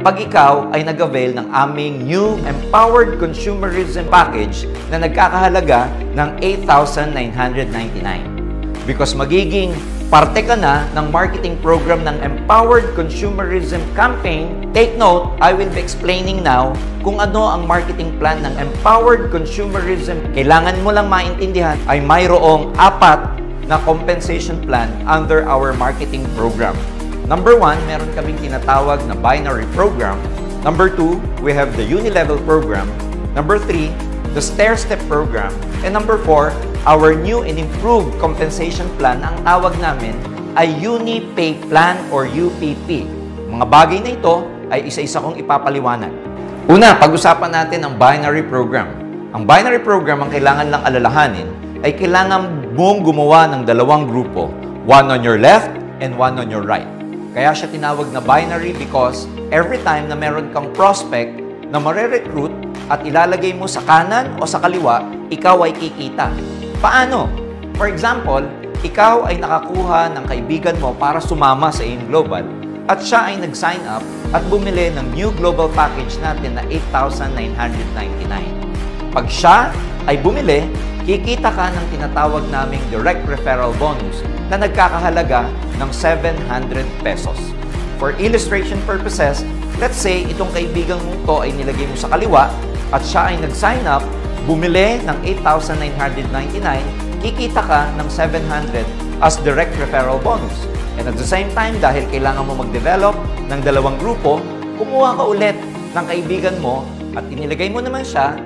pag ikaw ay nag-avail ng aming new Empowered Consumerism Package na nagkakahalaga ng 8,999. Because magiging parte ka na ng marketing program ng Empowered Consumerism Campaign, take note, I will be explaining now kung ano ang marketing plan ng Empowered Consumerism. Kailangan mo lang maintindihan ay mayroong 4 na compensation plan under our marketing program. Number 1, meron kaming tinatawag na binary program. Number 2, we have the unilevel program. Number 3, the stair-step program. And number 4, our new and improved compensation plan, ang tawag namin ay UniPay Plan or UPP. Mga bagay na ito ay isa-isa kong ipapaliwanag. Una, pag-usapan natin ang binary program. Ang binary program, ang kailangan lang alalahanin, ay kailangan mong gumawa ng 2 grupo. One on your left and one on your right. Kaya siya tinawag na binary because every time na meron kang prospect na mare-recruit at ilalagay mo sa kanan o sa kaliwa, ikaw ay kikita. Paano? For example, ikaw ay nakakuha ng kaibigan mo para sumama sa AIM Global at siya ay nag-sign up at bumili ng new global package natin na 8,999. Pag siya ay bumili, kikita ka ng tinatawag naming direct referral bonus na nagkakahalaga ng 700 pesos. For illustration purposes, let's say itong kaibigan mo to ay nilagay mo sa kaliwa at siya ay nag-sign up, bumili ng 8,999, kikita ka ng 700 as direct referral bonus. And at the same time, dahil kailangan mo mag-develop ng 2 grupo, kumuha ka ulit ng kaibigan mo at inilagay mo naman siya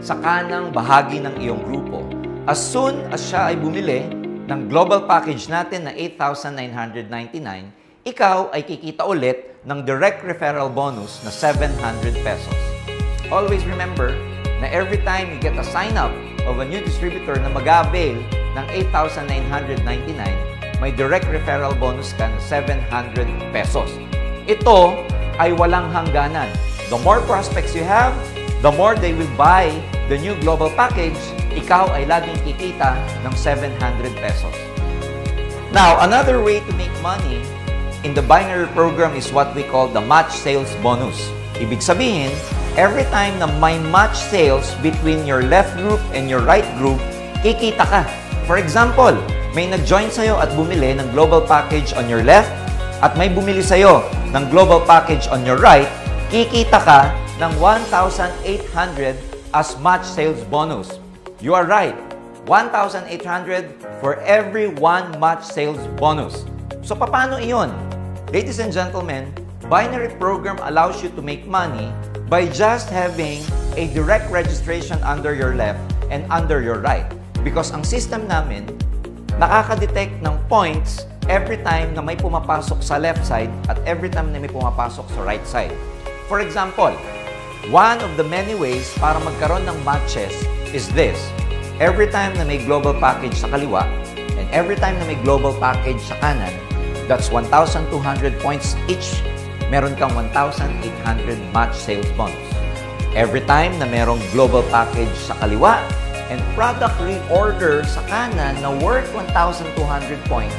sa kanang bahagi ng iyong grupo. As soon as siya ay bumili ng global package natin na 8,999, ikaw ay kikita ulit ng direct referral bonus na 700 pesos. Always remember na every time you get a sign-up of a new distributor na mag-avail ng 8,999, may direct referral bonus ka na 700 pesos. Ito ay walang hangganan. The more prospects you have, the more they will buy the new global package, ikaw ay laging kikita ng 700 pesos. Now, another way to make money in the binary program is what we call the match sales bonus. Ibig sabihin, every time na may match sales between your left group and your right group, kikita ka. For example, may nag-join sa'yo at bumili ng global package on your left at may bumili sa'yo ng global package on your right, kikita ka ng 1,800 as match sales bonus. You are right, 1,800 for every 1 match sales bonus. So, paano iyon? Ladies and gentlemen, binary program allows you to make money by just having a direct registration under your left and under your right. Because ang system namin, nakaka-detect ng points every time na may pumapasok sa left side at every time na may pumapasok sa right side. For example, one of the many ways para magkaroon ng matches is this. Every time na may global package sa kaliwa and every time na may global package sa kanan, that's 1,200 points each. Meron kang 1,800 match sales bonus. Every time na merong global package sa kaliwa and product reorder sa kanan na worth 1,200 points,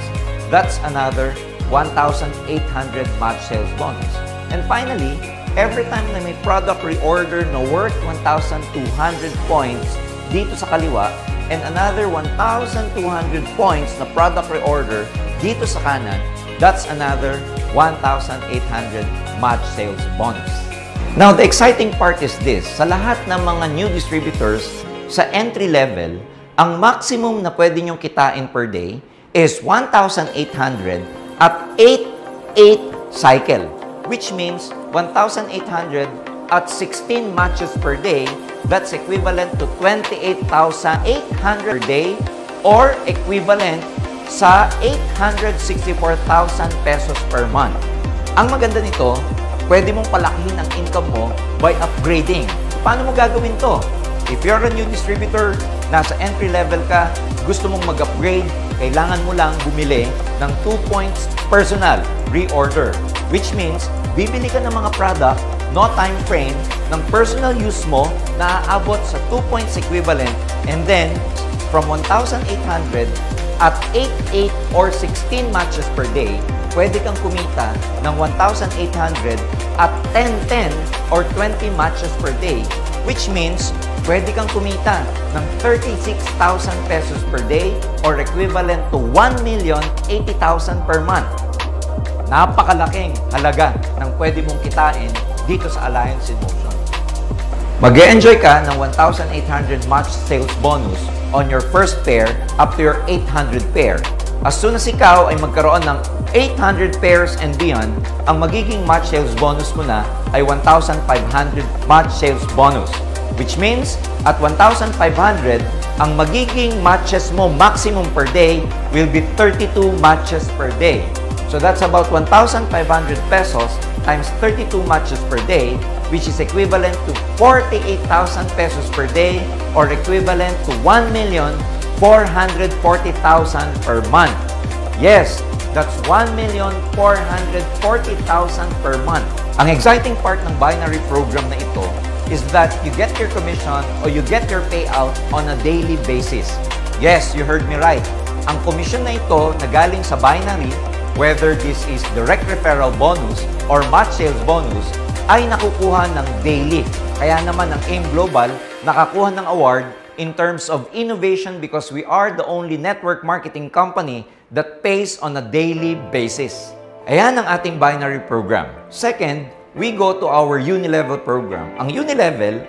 that's another 1,800 match sales bonus. And finally, every time na may product reorder na worth 1,200 points dito sa kaliwa and another 1,200 points na product reorder dito sa kanan, that's another 1,800 match sales bonus. Now, the exciting part is this. Sa lahat ng mga new distributors sa entry level, ang maximum na pwede nyong kitain per day is 1,800 at 8 cycle, which means 1,800 at 16 matches per day. That's equivalent to 28,800 per day or equivalent sa 864,000 pesos per month. Ang maganda nito, pwede mong palakihin ang income mo by upgrading. Paano mo gagawin to? If you're a new distributor, nasa entry level ka, gusto mong mag-upgrade, kailangan mo lang bumili ng 2 points personal reorder. Which means, bibili ka ng mga product, no time frame, ng personal use mo na aabot sa 2 points equivalent and then from 1,800 at 8 or 16 matches per day, pwede kang kumita ng 1,800 at 10 or 20 matches per day, which means pwede kang kumita ng 36,000 pesos per day or equivalent to 1,080,000 per month. Napakalaking halaga ng pwede mong kitain dito sa Alliance in Motion. Mag-e-enjoy ka ng 1,800 match sales bonus on your first pair up to your 800 pair. As soon as ikaw ay magkaroon ng 800 pairs and beyond, ang magiging match sales bonus mo na ay 1,500 match sales bonus. Which means, at 1,500, ang magiging matches mo maximum per day will be 32 matches per day. So that's about 1,500 pesos times 32 matches per day, which is equivalent to 48,000 pesos per day or equivalent to 1,440,000 per month. Yes, that's 1,440,000 per month. Ang exciting part ng binary program na ito is that you get your commission or you get your payout on a daily basis. Yes, you heard me right. Ang commission na ito na galing sa binary, whether this is direct referral bonus or match sales bonus, ay nakukuha ng daily. Kaya naman ang AIM Global nakakuha ng award in terms of innovation because we are the only network marketing company that pays on a daily basis. Ayan ang ating binary program. Second, we go to our Unilevel program. Ang Unilevel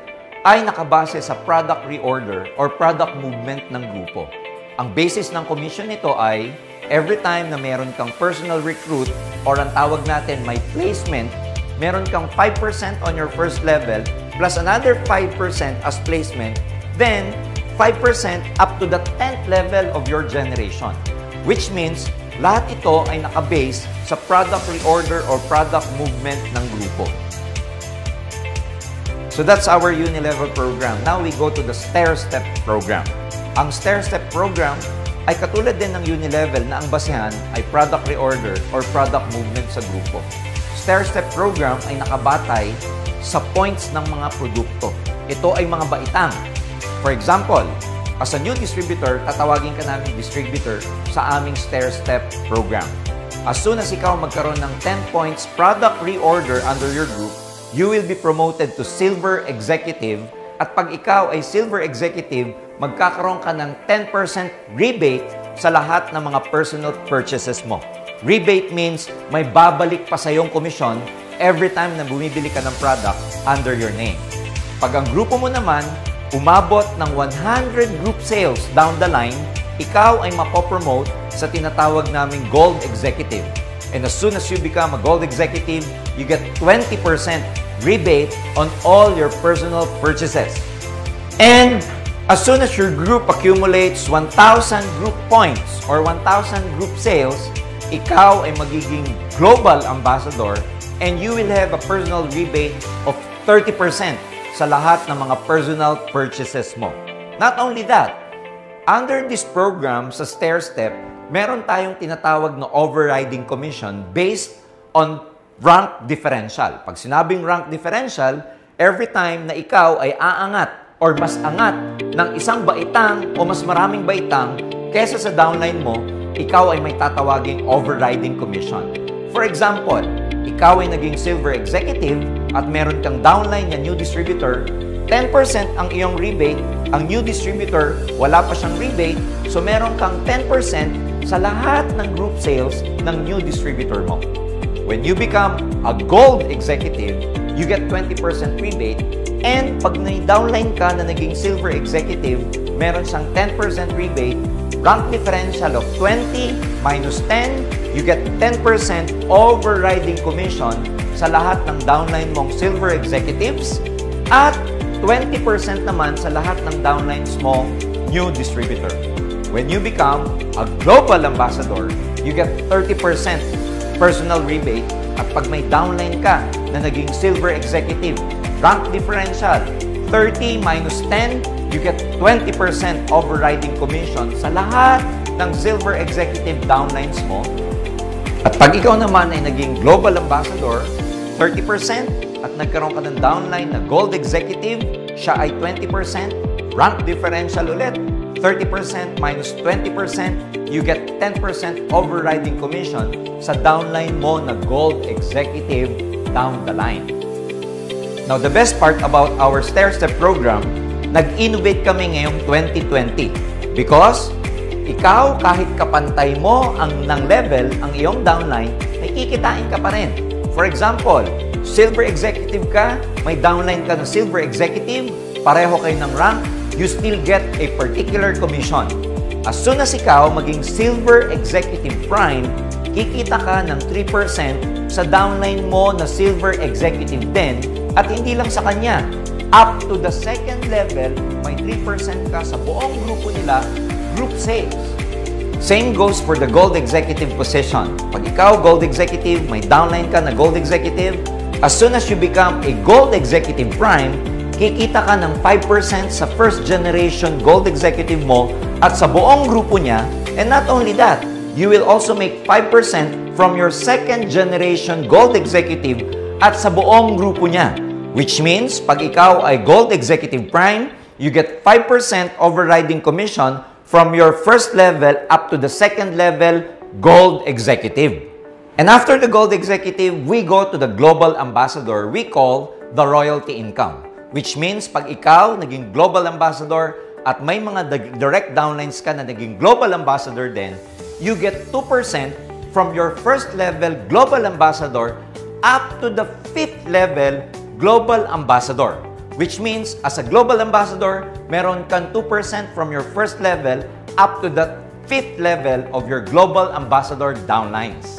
ay nakabase sa product reorder or product movement ng grupo. Ang basis ng commission nito ay every time na meron kang personal recruit or ang tawag natin may placement, meron kang 5% on your first level plus another 5% as placement, then 5% up to the 10th level of your generation. Which means, lahat ito ay nakabase sa product reorder or product movement ng grupo. So that's our Unilevel program. Now we go to the Stairstep program. Ang Stairstep program ay katulad din ng Unilevel na ang basehan ay product reorder or product movement sa grupo. Stairstep program ay nakabatay sa points ng mga produkto. Ito ay mga baitang. For example, as a new distributor, tatawagin ka namin distributor sa aming Stairstep program. As soon as ikaw magkaroon ng 10 points product reorder under your group, you will be promoted to Silver Executive. At pag ikaw ay Silver Executive, magkakaroon ka ng 10% rebate sa lahat ng mga personal purchases mo. Rebate means may babalik pa sa iyong komisyon every time na bumibili ka ng product under your name. Pag ang grupo mo naman, umabot ng 100 group sales down the line, ikaw ay mapopromote sa tinatawag naming Gold Executive. And as soon as you become a Gold Executive, you get 20% rebate on all your personal purchases. And as soon as your group accumulates 1,000 group points or 1,000 group sales, ikaw ay magiging global ambassador and you will have a personal rebate of 30% sa lahat ng mga personal purchases mo. Not only that, under this program sa Stairstep, meron tayong tinatawag na overriding commission based on rank differential. Pag sinabing rank differential, every time na ikaw ay aangat or mas angat ng isang baitang o mas maraming baitang kesa sa downline mo, ikaw ay may tatawaging overriding commission. For example, ikaw ay naging Silver Executive at meron kang downline na new distributor, 10% ang iyong rebate, ang new distributor, wala pa siyang rebate, so meron kang 10% sa lahat ng group sales ng new distributor mo. When you become a Gold Executive, you get 20% rebate. And pag na-downline ka na naging Silver Executive, meron siyang 10% rebate. Rank differential of 20 minus 10, you get 10% overriding commission sa lahat ng downline mong Silver Executives at 20% naman sa lahat ng downlines mo new distributor. When you become a Global Ambassador, you get 30% personal rebate at pag may downline ka na naging Silver Executive, rank differential, 30 minus 10, you get 20% overriding commission sa lahat ng Silver Executive downlines mo. At pag ikaw naman ay naging Global Ambassador, 30% at nagkaroon ka ng downline na Gold Executive, siya ay 20%, rank differential ulit, 30% minus 20%, you get 10% overriding commission sa downline mo na Gold Executive down the line. Now, the best part about our stair-step program, nag-innovate kami ngayong 2020 because ikaw, kahit kapantay mo ng level ang iyong downline, may kikitain ka pa rin. For example, Silver Executive ka, may downline ka na Silver Executive, pareho kayo ng rank, you still get a particular commission. As soon as ikaw maging Silver Executive Prime, kikita ka ng 3% sa downline mo na Silver Executive din, at hindi lang sa kanya. Up to the second level, may 3% ka sa buong grupo nila, group sales. Same goes for the Gold Executive position. Pag ikaw, Gold Executive, may downline ka na Gold Executive, as soon as you become a Gold Executive Prime, kikita ka ng 5% sa first generation Gold Executive mo at sa buong grupo niya. And not only that, you will also make 5% from your second generation Gold Executive at sa buong grupo niya. Which means, pag ikaw ay Gold Executive Prime, you get 5% overriding commission from your first level up to the second level Gold Executive. And after the Gold Executive, we go to the Global Ambassador we call the royalty income. Which means, pag ikaw naging Global Ambassador at may mga direct downlines ka na naging Global Ambassador din, you get 2% from your first level Global Ambassador up to the 5th level Global Ambassador. Which means, as a Global Ambassador, meron kang 2% from your first level up to the 5th level of your Global Ambassador downlines.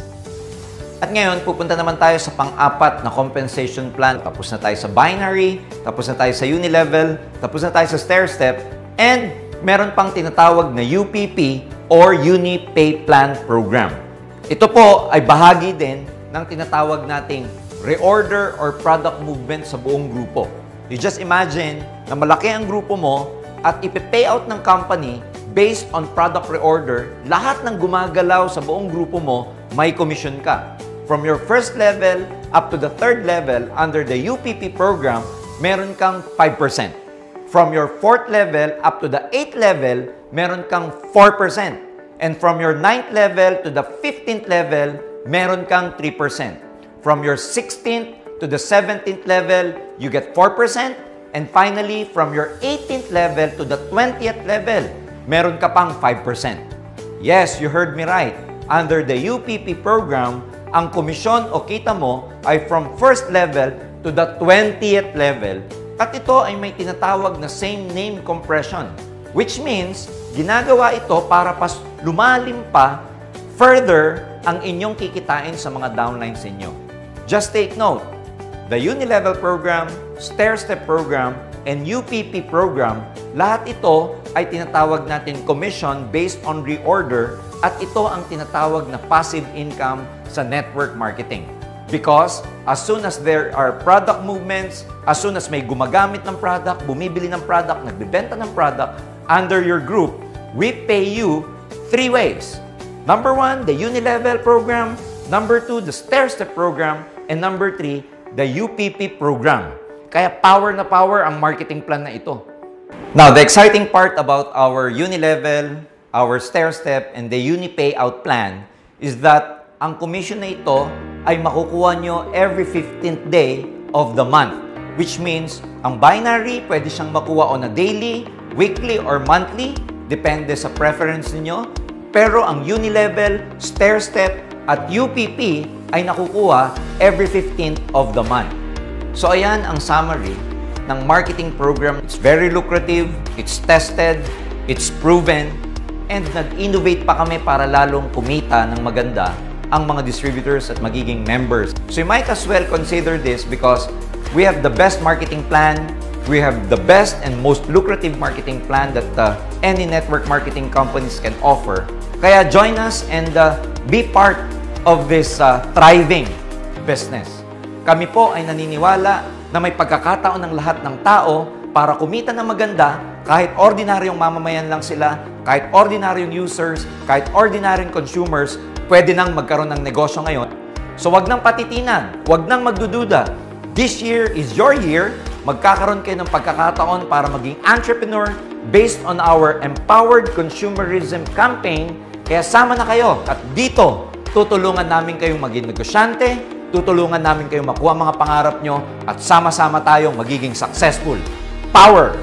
At ngayon, pupunta naman tayo sa pang-apat na compensation plan. Tapos na tayo sa binary, tapos na tayo sa unilevel, tapos na tayo sa stair-step, and meron pang tinatawag na UPP or Uni-Pay Plan Program. Ito po ay bahagi din ng tinatawag nating reorder or product movement sa buong grupo. You just imagine na malaki ang grupo mo at ipe-pay out ng company based on product reorder, lahat ng gumagalaw sa buong grupo mo, may commission ka. From your first level up to the third level under the UPP program, meron kang 5%. From your fourth level up to the 8th level, meron kang 4%. And from your 9th level to the 15th level, meron kang 3%. From your 16th to the 17th level, you get 4%. And finally, from your 18th level to the 20th level, meron ka pang 5%. Yes, you heard me right. Under the UPP program, ang komisyon o kita mo ay from first level to the 20th level. At ito ay may tinatawag na same name compression, which means ginagawa ito para pas lumalim pa further ang inyong kikitain sa mga downlines ninyo. Just take note, the Unilevel program, stair-step program, and UPP program, lahat ito ay tinatawag natin commission based on reorder at ito ang tinatawag na passive income sa network marketing. Because as soon as there are product movements, as soon as may gumagamit ng product, bumibili ng product, nagbibenta ng product, under your group, we pay you 3 ways. Number 1, the Unilevel program. Number 2, the stair-step program. And number 3, the UPP program. Kaya power na power ang marketing plan na ito. Now, the exciting part about our Unilevel, our stair-step, and the Uni-Pay Out plan is that ang commission na ito ay makukuha nyo every 15th day of the month. Which means, ang binary, pwede siyang makuha on a daily, weekly, or monthly, depende sa preference niyo. Pero ang Unilevel, stair-step, at UPP ay nakukuha every 15th of the month. So ayan ang summary ng marketing program. It's very lucrative, it's tested, it's proven, and nag-innovate pa kami para lalong kumita ng maganda ang mga distributors at magiging members. So you might as well consider this because we have the best marketing plan, we have the best and most lucrative marketing plan that any network marketing companies can offer. Kaya join us and be part of this thriving business. Kami po ay naniniwala na may pagkakataon ng lahat ng tao para kumita ng maganda kahit ordinaryong mamamayan lang sila, kahit ordinaryong users, kahit ordinaryong consumers, pwede nang magkaroon ng negosyo ngayon. So wag nang patitinan, wag nang magdududa. This year is your year magkakaroon kayo ng pagkakataon para maging entrepreneur based on our Empowered Consumerism Campaign. Kaya sama na kayo at dito, tutulungan namin kayong maging negosyante, tutulungan namin kayong makuha mga pangarap nyo at sama-sama tayong magiging successful. Power!